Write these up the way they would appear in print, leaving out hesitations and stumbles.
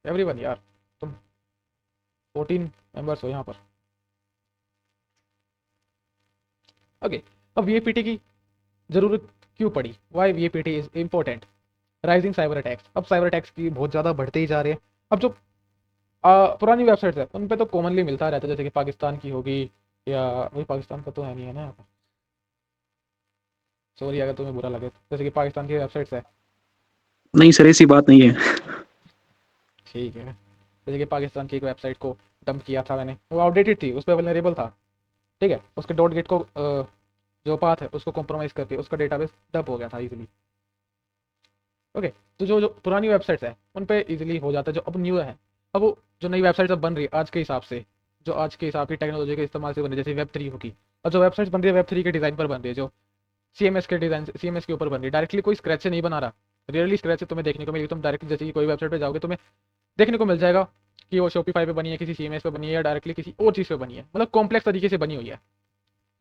Everyone यार, तुम 14 members हो यहाँ पर। ओके, अब वीएपीटी की जरूरत क्यों पड़ी, why VAPT is important. Rising cyber attacks, अब साइबर अटैक्स की बहुत ज़्यादा बढ़ते ही जा रहे हैं। अब जो पुरानी वेबसाइट्स है उन पे तो कॉमनली मिलता रहता है, जैसे कि पाकिस्तान की होगी, या वही पाकिस्तान का तो है नहीं है ना यहाँ पर, सॉरी अगर तुम्हें बुरा लगे, जैसे कि पाकिस्तान की वेबसाइट्स है। नहीं सर, ऐसी बात नहीं है। ठीक है, जैसे कि पाकिस्तान की एक वेबसाइट को डंप किया था मैंने, वो आउटडेटेड थी, उस पर वल्नरेबल था। ठीक है, उसके डॉट गेट को जो पाथ है उसको कॉम्प्रोमाइज़ करके उसका डेटाबेस डंप हो गया था इजीली। ओके, तो जो जो पुरानी वेबसाइट्स है उन पे इजीली हो जाता है, जो अब न्यू है। अब वो जो नई वेबसाइट्स अब बन रही है आज के हिसाब से, जो आज के हिसाब की टेक्नोलॉजी के इस्तेमाल से बन रही है, जैसे वेब 3 होगी, और जो वेबसाइट्स बन रही है वेब 3 के डिज़ाइन पर बन रही है, जो सीएमएस के डिज़ाइन, सीएमएस के ऊपर बन रही है, डायरेक्टली कोई स्क्रैच से नहीं बना रहा। रियरली स्क्रैच से तुम्हें देखने को मिलेगी, तुम डायरेक्टली जैसे कि कोई वेबसाइट पे जाओगे तुम्हें देखने को मिल जाएगा कि वो शॉपिफाई पे बनी है, किसी सीएमएस पे बनी है, या डायरेक्टली किसी और चीज़ पे बनी है, मतलब कॉम्प्लेक्स तरीके से बनी हुई है।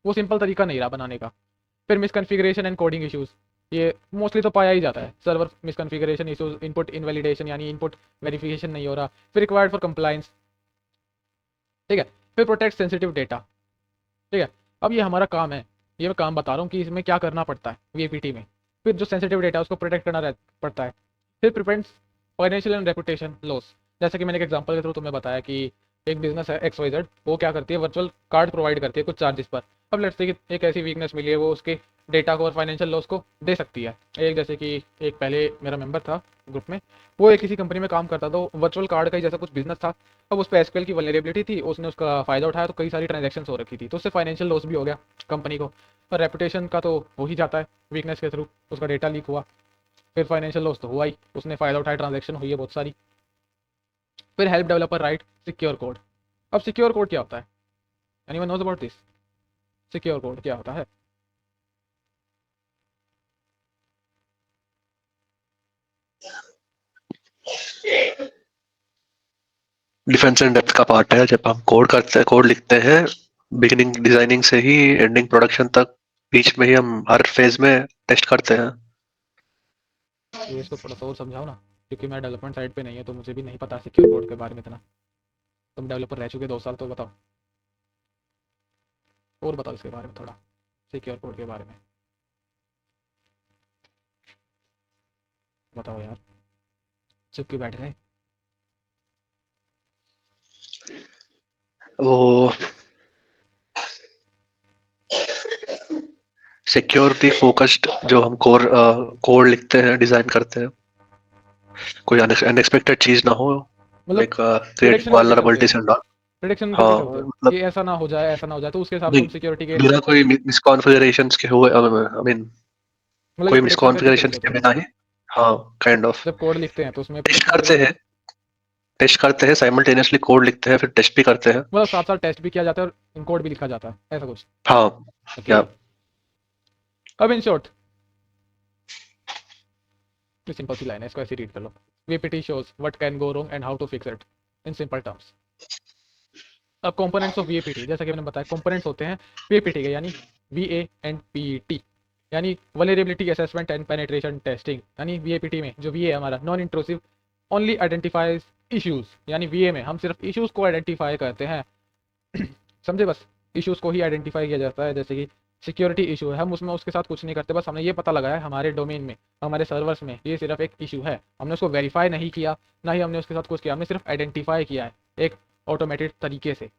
वो सिंपल तरीका नहीं रहा बनाने का। फिर मिसकन्फिगरेशन एंड कोडिंग इश्यूज, ये मोस्टली तो पाया ही जाता है, सर्वर मिसकन्फिगरेशन इश्यूज, इनपुट इनवैलिडेशन यानी इनपुट वेरिफिकेशन नहीं हो रहा, फिर रिक्वायर्ड फॉर कंप्लाइंस। ठीक है, फिर प्रोटेक्ट सेंसिटिव डेटा। ठीक है, अब ये हमारा काम है, ये मैं काम बता रहा हूँ कि इसमें क्या करना पड़ता है वीपीटी में। फिर जो सेंसिटिव डेटा है उसको प्रोटेक्ट करना पड़ता है। फिर prevents financial and reputation loss, जैसे कि मैंने एक एग्जांपल के थ्रू तुम्हें बताया कि एक बिजनेस है XYZ, वो क्या करती है, वर्चुअल कार्ड प्रोवाइड करती है कुछ चार्जेस पर। अब लेट्स से कि एक ऐसी वीकनेस मिली है, वो उसके डेटा को और फाइनेंशियल लॉस को दे सकती है। एक जैसे कि एक पहले मेरा मेंबर था ग्रुप में, वो एक किसी कंपनी में काम करता था, वर्चुअल कार्ड का ही जैसा कुछ बिजनेस था। अब उस पर एसक्यूएल की वल्नरेबिलिटी थी, उसने उसका फायदा उठाया तो कई सारी ट्रांजेक्शन हो रखी थी, तो उससे फाइनेंशियल लॉस भी हो गया कंपनी को। और रेपुटेशन का तो हो ही जाता है, वीकनेस के थ्रू उसका डेटा लीक हुआ, फिर फाइनेंशियल लॉस तो हुआ ही, उसने फायदा उठाया, ट्रांजेक्शन हुई है बहुत सारी। फिर help developer write secure code. अब सिक्योर कोड क्या होता है, anyone knows about this, secure code क्या होता है। डिफेंस एंड डेप्थ का पार्ट है। जब हम कोड लिखते हैं, बिगिनिंग डिजाइनिंग से ही एंडिंग प्रोडक्शन तक, बीच में ही हम हर फेज में टेस्ट करते हैं। ये इसको थोड़ा सा और समझाओ ना, क्योंकि मैं डेवलपमेंट साइड पे नहीं है तो मुझे भी नहीं पता सिक्योर कोड के बारे में इतना। तुम डेवलपर रह चुके 2 साल, तो बताओ, और बताओ इसके बारे में थोड़ा, सिक्योर कोड के बारे में बताओ यार, चुप क्यों बैठ गए। वो सिक्योरिटी फोकस्ड जो हम कोड लिखते हैं, डिजाइन करते हैं, कोई अनएक्सपेक्टेड चीज ना हो, मतलब लाइक क्रिएटिंग प्रिडिक्शन करके चलते हो, वल्नरेबिलिटीज एंड ऑल। प्रिडिक्शन करके हाँ, चलते हो मतलब कि ऐसा ना हो जाए, ऐसा ना हो जाए, तो उसके हिसाब से नहीं, तुम सिक्योरिटी के, बिना कोई मिसकॉन्फ़िगरेशंस के हुए, आई मीन मतलब कि कोई प्रिडिक्शन करके मिसकॉन्फ़िगरेशंस चलते हो के तुम। बिना ही। हाँ, काइंड ऑफ जब कोड लिखते हैं तो उसमें टेस्ट प्रिडिक्शन करके, करते हैं, साइमल्टेनियसली कोड लिखते हैं, फिर टेस्ट भी करते हैं। मतलब साथ साथ टेस्ट भी किया जाता है और कोड भी लिखा जाता है, ऐसा कुछ। हाँ, ओके, या अब इन शॉर्ट सिंपल सी लाइन है, इसको ऐसे रीड कर लो। VPT shows what can go wrong and how to fix it in simple terms. अब कंपोनेंट्स ऑफ वीपीटी, जैसा कि मैंने बताया कंपोनेंट्स होते हैं वीपीटी के, यानी VA&PET, यानी vulnerability assessment and penetration testing. यानी वीएपीटी में जो वी है हमारा, non intrusive only identifies issues, यानी वीए में हम सिर्फ इश्यूज को आइडेंटिफाई करते हैं। समझे, बस इश्यूज को ही आइडेंटिफाई किया जाता है। जैसे कि सिक्योरिटी इशू है, हम उसमें उसके साथ कुछ नहीं करते, बस हमने ये पता लगाया हमारे डोमेन में, हमारे सर्वर्स में ये सिर्फ एक इशू है, हमने उसको वेरीफाई नहीं किया, ना ही हमने उसके साथ कुछ किया, हमने सिर्फ आइडेंटिफाई किया है एक ऑटोमेटेड तरीके से,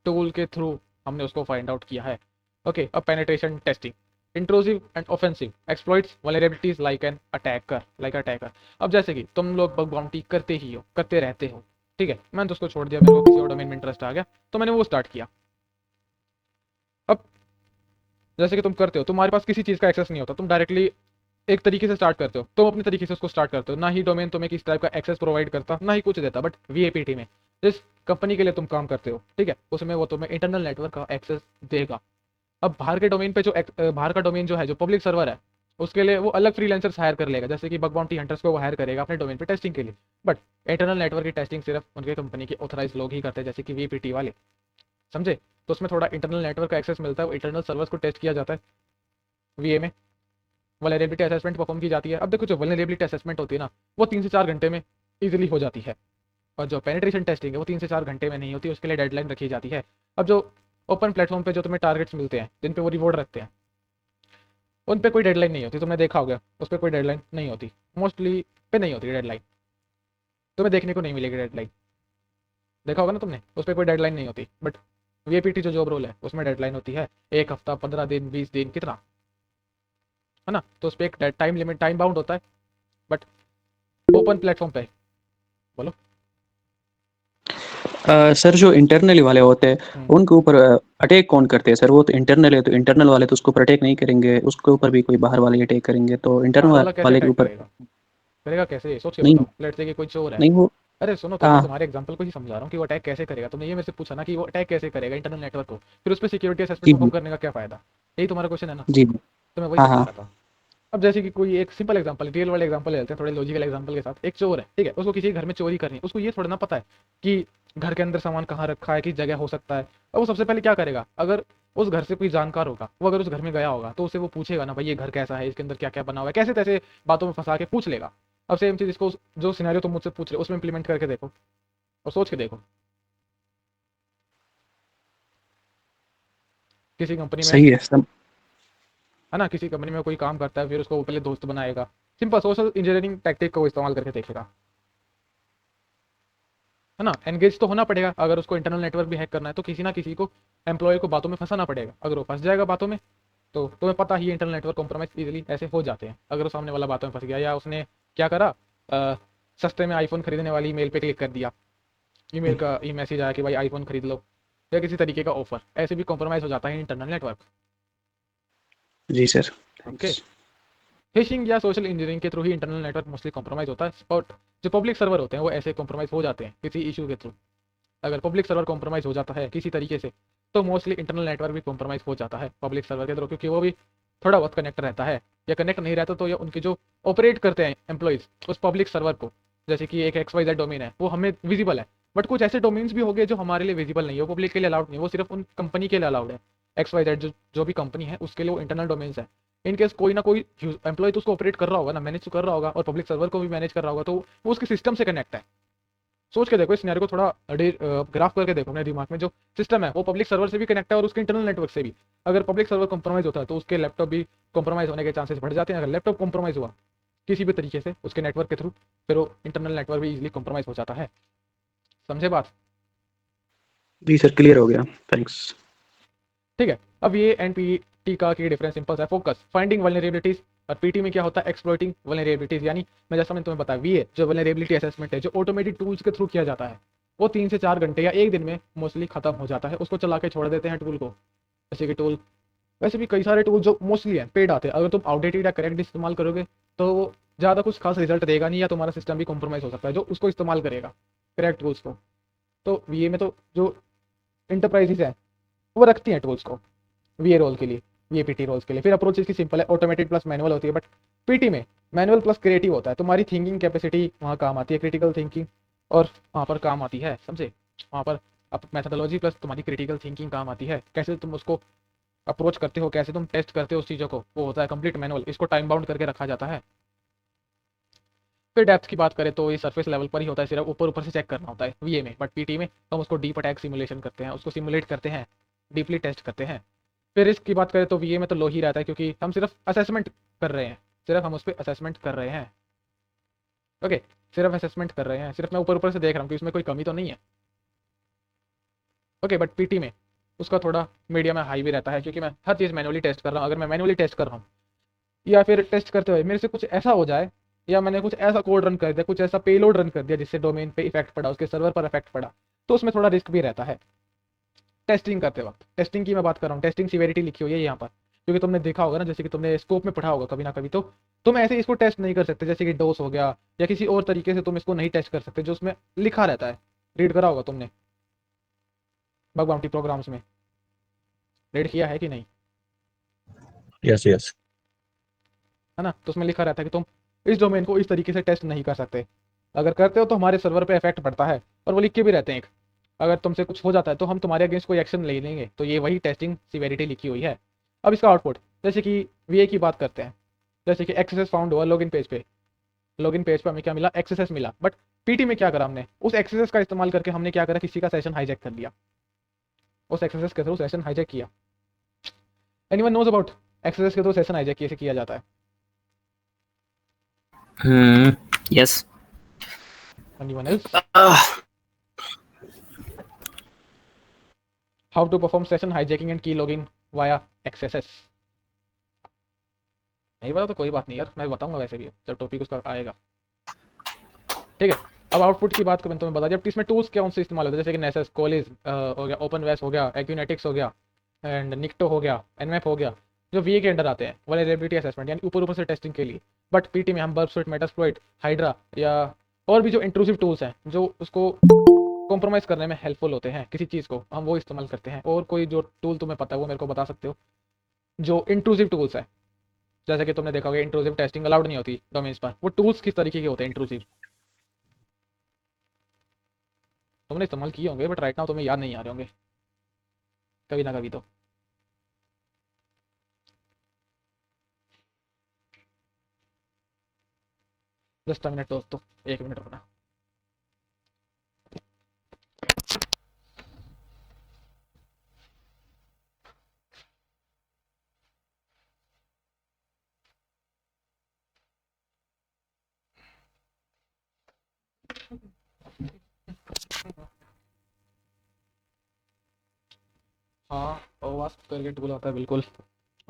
टूल के थ्रू हमने उसको फाइंड आउट किया है। ओके, अब penetration testing, intrusive and offensive exploits vulnerabilities like attacker. अब जैसे कि तुम लोग बग बाउंटी करते ही हो, करते रहते हो, ठीक है, मैंने तो उसको छोड़ दिया, मेरे को किसी और डोमेन में इंटरेस्ट आ गया तो मैंने वो स्टार्ट किया। अब जैसे कि तुम करते हो, तुम्हारे पास किसी चीज़ का एक्सेस नहीं होता, तुम डायरेक्टली एक तरीके से स्टार्ट करते हो, तुम अपने तरीके से उसको स्टार्ट करते हो, ना ही डोमेन तुम्हें किस टाइप का एक्सेस प्रोवाइड करता, ना ही कुछ देता। बट वीएपीटी में जिस कंपनी के लिए तुम काम करते हो, ठीक है, उसमें वो तुम्हें इंटरनल नेटवर्क का एक्सेस देगा। अब बाहर के डोमेन पे जो बाहर का डोमेन जो है, जो पब्लिक सर्वर है, उसके लिए वो अलग फ्रीलांसर्स हायर कर लेगा, जैसे कि बग बाउंटी हंटर्स को वो हायर करेगा अपने डोमेन पे टेस्टिंग के लिए। बट इंटरनल नेटवर्क की टेस्टिंग सिर्फ उनके कंपनी के ऑथराइज लोग ही करते हैं, जैसे कि वीपीटी वाले, समझे। तो उसमें थोड़ा इंटरनल नेटवर्क का एक्सेस मिलता है, वो इंटरनल सर्वर्स को टेस्ट किया जाता है वीए में, वल्नरेबिलिटी असेसमेंट परफॉर्म की जाती है। अब देखो जो वल्नरेबिलिटी असेसमेंट होती है ना, वो 3 से 4 घंटे में इजीली हो जाती है। और जो पेनिट्रेशन टेस्टिंग है वो 3 से 4 घंटे में नहीं होती, उसके लिए डेडलाइन रखी जाती है। अब जो ओपन प्लेटफॉर्म पे जो तुम्हें टारगेट्स मिलते हैं, जिन पे वो रिवॉर्ड रखते हैं, उन पे कोई डेडलाइन नहीं होती। तुमने देखा होगा उस पर कोई डेडलाइन नहीं होती, मोस्टली पे नहीं होती डेडलाइन, तुम्हें देखने को नहीं मिलेगी डेडलाइन। देखा होगा ना तुमने, उस पर कोई डेडलाइन नहीं होती। बट वीएपीटी जो जॉब रोल है उसमें डेडलाइन होती है, 1 हफ्ता, 15 दिन, 20 दिन, कितना, है ना। तो उस पर एक टाइम लिमिट, टाइम बाउंड होता है। बट ओपन प्लेटफॉर्म पे, बोलो। सर जो इंटरनली वाले होते हैं उनके ऊपर अटैक कौन करते हैं सर? वो तो इंटरनल है, तो इंटरनल वाले तो उसके ऊपर अटैक नहीं करेंगे, उसके ऊपर भी कोई बाहर वाले अटैक करेंगे, तो बाहर इंटरनल वाला कैसे वाले के अटैक ऊपर करेगा? करेगा कैसे, सोच के नहीं। बताओ। लेट्स से कि कोई चोर है। नहीं वो अरे सुनो तो, मैं तुम्हारे एग्जांपल को ही समझा रहा हूँ कि वो अटैक कैसे करेगा। तुमने ये मेरे से पूछा ना कि वो अटैक कैसे करेगा इंटरनल नेटवर्क को, फिर उस पर सिक्योरिटी असेसमेंट जी परफॉर्म करने का क्या फायदा? यही तुम्हारा क्वेश्चन है ना, जी। तो मैं वही हाँ समझा हाँ। रहा था। अब जैसे कि कोई एक simple example, real world example लेते हैं थोड़े लॉजिकल एग्जांपल के साथ। एक चोर है, ठीक है, उसको किसी घर में चोरी करनी है, उसको ये थोड़ा ना पता है कि घर के अंदर सामान कहाँ रखा है, किस जगह हो सकता है। अब वो सबसे पहले क्या करेगा, अगर उस घर से कोई जानकार होगा, वो अगर उस घर में गया होगा तो उसे वो पूछेगा ना, भाई ये घर कैसा है, इसके अंदर क्या क्या बना हुआ है, कैसे तैसे बातों में फंसा के पूछ लेगा। अब सेम चीज इसको, जो सिनेरियो तुम मुझसे पूछ रहे हो उसमें इंप्लीमेंट करके देखो और सोच के देखो। किसी कंपनी में, सही है सब। है ना, किसी कंपनी में कोई काम करता है, फिर उसको वो पहले दोस्त बनाएगा, सिंपल सोशल इंजीनियरिंग टैक्टिक को इस्तेमाल करके देखेगा, है ना। एंगेज तो होना पड़ेगा। अगर उसको इंटरनल नेटवर्क भी हैक करना है तो किसी ना किसी को, एम्प्लॉय को बातों में फंसाना पड़ेगा। अगर वो फंस जाएगा बातों में, तो तुम्हें पता ही इंटरनल नेटवर्क कॉम्प्रोमाइज इजीली ऐसे हो जाते हैं। अगर वो सामने वाला बातों में फंस गया, या उसने क्या करा, सस्ते में आईफोन खरीदने वाली ईमेल पे क्लिक कर दिया, ईमेल का ई मैसेज आया कि भाई आईफोन खरीद लो, या किसी तरीके का ऑफर, ऐसे भी कॉम्प्रोमाइज हो जाता है इंटरनल नेटवर्क। जी सर, ओके, थैंक्स। फिशिंग या सोशल इंजीनियरिंग के थ्रू ही इंटरनल नेटवर्क मोस्टली कॉम्प्रोमाइज होता है। और जो पब्लिक सर्वर होते हैं वो ऐसे कॉम्प्रोमाइज हो जाते हैं किसी इशू के थ्रू। अगर पब्लिक सर्वर कॉम्प्रोमाइज हो जाता है किसी तरीके से, तो मोस्टली इंटरनल नेटवर्क भी कॉम्प्रोमाइज हो जाता है पब्लिक सर्वर के थ्रू, क्योंकि वो भी थोड़ा बहुत कनेक्ट रहता है। या कनेक्ट नहीं रहता तो ये उनके जो ऑपरेट करते हैं एम्प्लॉयज़ उस पब्लिक सर्वर को, जैसे कि एक XYZ डोमेन है, वो हमें विजिबल है, बट कुछ ऐसे डोमेन्स भी हो गए जो हमारे लिए विजिबल नहीं है, वो पब्लिक के लिए अलाउड नहीं है, वो सिर्फ उन कंपनी के लिए अलाउड है। XYZ जो भी कंपनी है उसके लिए वो इंटरनल डोमेन्स है। इन केस कोई ना कोई एम्प्लॉय तो उसको ऑपरेट कर रहा होगा ना, मैनेज तो कर रहा होगा, और पब्लिक सर्वर को भी मैनेज कर रहा होगा, तो वो उसके सिस्टम से कनेक्ट है। सोच के देखो इस सिनेरियो को, थोड़ा ग्राफ करके देखो अपने दिमाग में। जो सिस्टम है वो पब्लिक सर्वर से भी कनेक्ट है और उसके इंटरनल नेटवर्क से भी। अगर पब्लिक सर्वर कॉम्प्रोमाइज होता है तो उसके लैपटॉप भी कॉम्प्रोमाइज होने के चांसेस बढ़ जाते हैं। अगर लैपटॉप कॉम्प्रोमाइज हुआ किसी भी तरीके से उसके नेटवर्क के थ्रू, फिर वो इंटरनल नेटवर्क भी इजीली कॉम्प्रोमाइज हो जाता है। समझे बात? जी सर, क्लियर हो गया, थैंक्स। ठीक है। अब ये एनपीटी का की डिफरेंस सिंपल है, फोकस फाइंडिंग वल्नरेबिलिटीज, और पीटी में क्या होता है, एक्सप्लॉइटिंग वल्नरेबिलिटीज। यानी मैं जैसा मैंने तुम्हें बताया, वीए जो वल्नरेबिलिटी असेसमेंट है, जो ऑटोमेटेड टूल्स के थ्रू किया जाता है, वो 3 से 4 घंटे या एक दिन में मोस्टली खत्म हो जाता है। उसको चला के छोड़ देते हैं टूल को। जैसे कि टूल, वैसे भी कई सारे टूल जो मोस्टली हैं पेड आते हैं, अगर तुम आउटडेटेड या करेक्ट इस्तेमाल करोगे तो वो ज़्यादा कुछ खास रिजल्ट देगा नहीं, या तुम्हारा सिस्टम भी कॉम्प्रोमाइज हो सकता है जो उसको इस्तेमाल करेगा करेक्ट टूल्स को। तो वीए में तो जो इंटरप्राइजेज हैं वो रखती हैं टूल्स को वीए रोल के लिए, वीएपीटी रोल्स के लिए। फिर अप्रोच इसकी सिंपल है, ऑटोमेटेड प्लस मैनुअल होती है। बट पीटी में मैनुअल प्लस क्रिएटिव होता है। तुम्हारी थिंकिंग कैपेसिटी वहाँ काम आती है, क्रिटिकल थिंकिंग, और वहाँ पर काम आती है, समझे, वहाँ पर अब मैथडोलॉजी प्लस तुम्हारी क्रिटिकल थिंकिंग काम आती है। कैसे तुम उसको अप्रोच करते हो, कैसे तुम टेस्ट करते हो उस चीज़ों को, वो होता है कंप्लीट मैनुअल। इसको टाइम बाउंड करके रखा जाता है। फिर डेप्थ की बात करें तो ये सरफेस लेवल पर ही होता है, सिर्फ ऊपर ऊपर से चेक करना होता है वीए में। बट पीटी में हम उसको डीप अटैक सिमुलेशन करते हैं, उसको सिमुलेट करते हैं, डीपली टेस्ट करते हैं। फिर रिस्क की बात करें तो वीए में तो लो ही रहता है, क्योंकि हम सिर्फ असेसमेंट कर रहे हैं, सिर्फ हम उस पर असेसमेंट कर रहे हैं। ओके, सिर्फ असेसमेंट कर रहे हैं, सिर्फ मैं ऊपर ऊपर से देख रहा हूँ कि इसमें कोई कमी तो नहीं है। ओके, बट पीटी में उसका थोड़ा मीडियम में हाई भी रहता है, क्योंकि मैं हर चीज़ मैनुअली टेस्ट कर रहा हूँ। अगर मैं मैनुअली टेस्ट कर रहा हूँ, या फिर टेस्ट करते हुए मेरे से कुछ ऐसा हो जाए, या मैंने कुछ ऐसा कोड रन कर दिया, कुछ ऐसा पेलोड रन कर दिया जिससे डोमेन पे इफेक्ट पड़ा, उसके सर्वर पर इफेक्ट पड़ा, तो उसमें थोड़ा रिस्क भी रहता है टेस्टिंग करते वक्त। टेस्टिंग की मैं बात कर रहा हूँ, टेस्टिंग सीवेरिटी लिखी हुई है यहाँ पर, क्योंकि तुमने देखा होगा ना, जैसे कि तुमने स्कोप में पढ़ा होगा कभी ना कभी, तो तुम ऐसे इसको टेस्ट नहीं कर सकते। जैसे कि डोस हो गया, या किसी और तरीके से तुम इसको नहीं टेस्ट कर सकते, जो उसमें लिखा रहता है। रीड करा होगा तुमने बग बाउंटी प्रोग्राम्स में, रीड किया है कि नहीं, यस यस। है ना। तो उसमें लिखा रहता है कि तुम इस डोमेन को इस तरीके से टेस्ट नहीं कर सकते। अगर करते हो तो हमारे सर्वर पे इफेक्ट पड़ता है, और वो लिख के भी रहते हैं। अगर तुमसे कुछ हो जाता है तो हम तुम्हारे अगेंस्ट कोई एक्शन ले लेंगे। तो ये वही टेस्टिंग सीवेरिटी लिखी हुई है। अब इसका आउटपुट, जैसे कि वीए की बात करते हैं, जैसे कि एक्सेस फाउंड हुआ लॉगिन पेज पे, लॉगिन पेज पे हमें क्या मिला, एक्सेस मिला, बट पीटी में क्या करा हमने, उस एक्सेस का इस्तेमाल करके हमने क्या करा, किसी का सेशन हाईजैक कर दिया, उस एक्सेस के थ्रू सेशन हाईजैक किया। एनीवन नोज अबाउट एक्सेस के थ्रू सेशन हाईजैक कैसे किया जाता है? Yes. Anyone else? Ah, how to perform session hijacking and key logging via access? नहीं पता तो कोई बात नहीं यार, मैं बताऊंगा वैसे भी जब टॉपिक उसका आएगा, ठीक है। अब आउटपुट की बात करें तो मैं बता दिया। इसमें टूल्स क्या उनसे इस्तेमाल होते हैं, जैसे कि नेसेस, कोलिस हो गया, ओपन वेस हो गया, एक्यूनेटिक्स हो गया, एंड निक्टो हो गया, एनमैप हो गया, जो वी के अंडर आते हैं वल्नरेबिलिटी असेसमेंट, यानी ऊपर ऊपर से टेस्टिंग के लिए। बट पीटी में हम बर्बस्प्लॉइट, मेटास्प्लॉइट, हाइड्रा या और भी जो इंट्रूसिव टूल्स हैं जो उसको कॉम्प्रोमाइज़ करने में हेल्पफुल होते हैं किसी चीज़ को, हम वो इस्तेमाल करते हैं। और कोई जो टूल तुम्हें पता है वो मेरे को बता सकते हो जो इंट्रूसिव टूल्स है, जैसे कि तुमने देखा होगा इंट्रूसिव टेस्टिंग अलाउड नहीं होती डोमेन्स पर, वो टूल्स किस तरीके के होते हैं इंट्रूसिव? तुमने इस्तेमाल किए होंगे बट राइट नाउ तुम्हें याद नहीं आ रहे होंगे, कभी ना कभी तो। जस्ट अ मिनट दोस्तों, एक मिनट रुकना। हाँ ओवास्प करके टूल आता है बिल्कुल,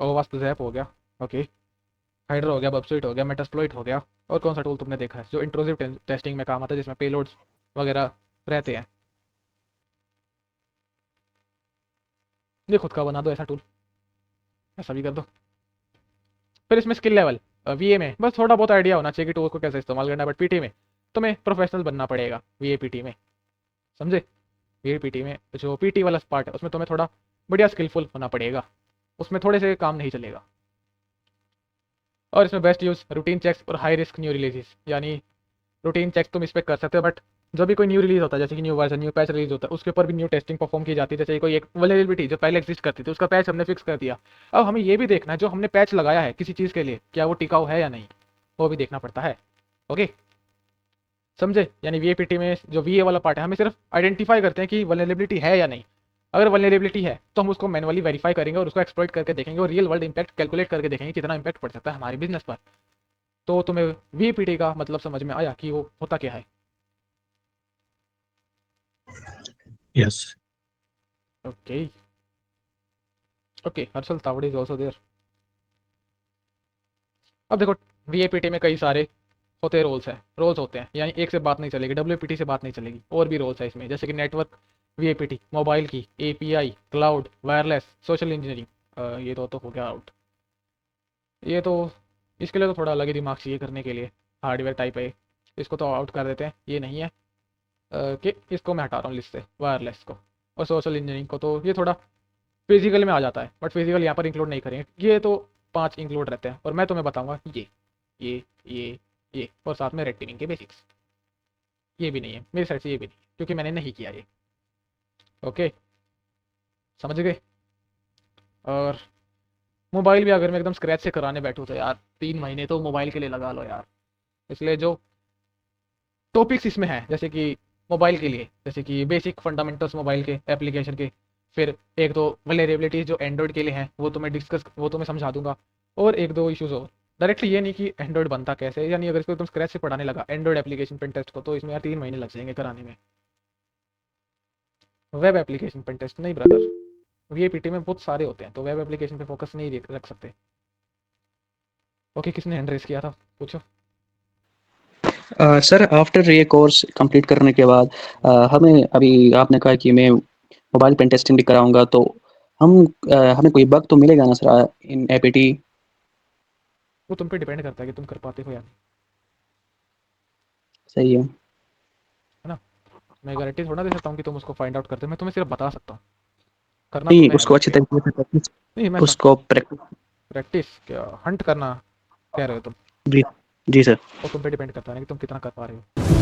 ओवास्प जैप हो गया, ओके, हाइड्रा हो गया, बबस्वीट हो गया, मेटास्प्लॉइट हो गया। और कौन सा टूल तुमने देखा है जो इंट्रूसिव टेस्टिंग में काम आता है, जिसमें पेलोड्स वगैरह रहते हैं? ये खुद का बना दो ऐसा टूल, ऐसा भी कर दो। फिर इसमें स्किल लेवल, वीए में बस थोड़ा बहुत आइडिया होना चाहिए कि टूल को कैसे इस्तेमाल करना है, बट पीटी में तुम्हें प्रोफेशनल बनना पड़ेगा। वीए पीटी में, समझे? वीए पीटी में जो पीटी वाला पार्ट है उसमें तुम्हें थोड़ा बढ़िया स्किलफुल होना पड़ेगा, उसमें थोड़े से काम नहीं चलेगा। और इसमें बेस्ट यूज़ रूटीन चेक्स और हाई रिस्क न्यू रिलीजेस, यानी रूटीन चेक्स तुम इस पर कर सकते हो, बट जब भी कोई न्यू रिलीज होता है, जैसे कि new version, new patch release होता है, उसके ऊपर भी न्यू टेस्टिंग परफॉर्म की जाती है। जैसे कोई एक वल्नरेबिलिटी जो पहले एग्जिस्ट करती थी, उसका पैच हमने फिक्स कर दिया, अब हमें ये भी देखना है जो हमने पैच लगाया है किसी चीज़ के लिए, क्या वो टिकाऊ है या नहीं, वो भी देखना पड़ता है। ओके, समझे? यानी वीएपीटी में जो वीए वाला पार्ट है, हमें सिर्फ आइडेंटिफाई करते हैं कि वल्नरेबिलिटी है या नहीं। अगर वल्नरेबिलिटी है तो हम उसको मैनुअली वेरीफाई करेंगे और उसको एक्सप्लॉइट करके देखेंगे और रियल वर्ल्ड इंपैक्ट कैलकुलेट करके देखेंगे कितना इंपैक्ट पड़ सकता है हमारे बिजनेस पर। तो तुम्हें वीपीटी का मतलब समझ में आया कि वो होता क्या है? Yes. Okay okay, Harshal Tawde is also there. अब देखो वीएपीटी में कई सारे होते रोल्स होते हैं, यानी एक से बात नहीं चलेगी, डब्ल्यूपीटी से बात नहीं चलेगी, और भी रोल्स है इसमें, जैसे कि नेटवर्क वीएपीटी, मोबाइल की, API, cloud, wireless, social engineering, ये तो हो गया आउट। ये तो इसके लिए तो थोड़ा अलग ही दिमाग चाहिए करने के लिए, हार्डवेयर टाइप है, इसको तो आउट कर देते हैं, ये नहीं है। कि इसको मैं हटा रहा हूँ लिस्ट से, वायरलेस को। और सोशल इंजीनियरिंग को तो ये थोड़ा फिजिकल में आ जाता है, बट फिजिकल यहाँ पर इंक्लूड नहीं करेंगे, ये तो 5 इंक्लूड रहते हैं। और मैं तुम्हें बताऊँगा ये और साथ में रेड टीमिंग के बेसिक्स। ये भी नहीं है मेरी साइड से, ये भी नहीं, क्योंकि मैंने नहीं किया ये। ओके, समझ गए? और मोबाइल भी अगर मैं एकदम स्क्रैच से कराने बैठूँ तो यार 3 महीने तो मोबाइल के लिए लगा लो यार। इसलिए जो टॉपिक्स इसमें हैं, जैसे कि मोबाइल के लिए, जैसे कि बेसिक फंडामेंटल्स मोबाइल के एप्लीकेशन के, फिर एक दो वल्नरेबिलिटीज जो एंड्रॉइड के लिए हैं वो तुम्हें समझा दूंगा, और एक दो इश्यूज और। डायरेक्टली ये नहीं कि एंड्रॉइड बनता कैसे, यानी अगर इसको एकदम स्क्रैच से पढ़ाने लगा एंड्रॉइड एप्लीकेशन पेन टेस्ट को, तो इसमें यार 3 महीने लग जाएंगे कराने में। वेब एप्लीकेशन पेन टेस्ट नहीं ब्रदर, वीएपीटी में बहुत सारे होते हैं, तो वेब एप्लीकेशन पे फोकस नहीं रख सकते। ओके, किसने हैंड रेस किया था, पूछो। सर आफ्टर ये कोर्स कंप्लीट करने के बाद हमें, अभी आपने कहा कि मैं मोबाइल पेन टेस्टिंग भी कराऊंगा, तो हमें कोई बग तो मिलेगा ना सर इन एपीटी? वो तुम पे डिपेंड करता है कि तुम कर पाते हो या नहीं, सही है। है ना? मैं गारंटी थोड़ा दे सकता हूँ कि तुम उसको फाइंड आउट करते हो, मैं तुम्हें सिर्फ बता सकता हूँ, करना नहीं, तुम्हें है उसको अच्छी बेसिकली। तरीके से प्रैक्टिस, नहीं मैं उसको प्रैक्टिस। प्रैक्टिस क्या, हंट करना कह रहे हो तुम, जी जी सर। वो तुम पे डिपेंड करता है ना कि तुम कितना कर पा रहे हो।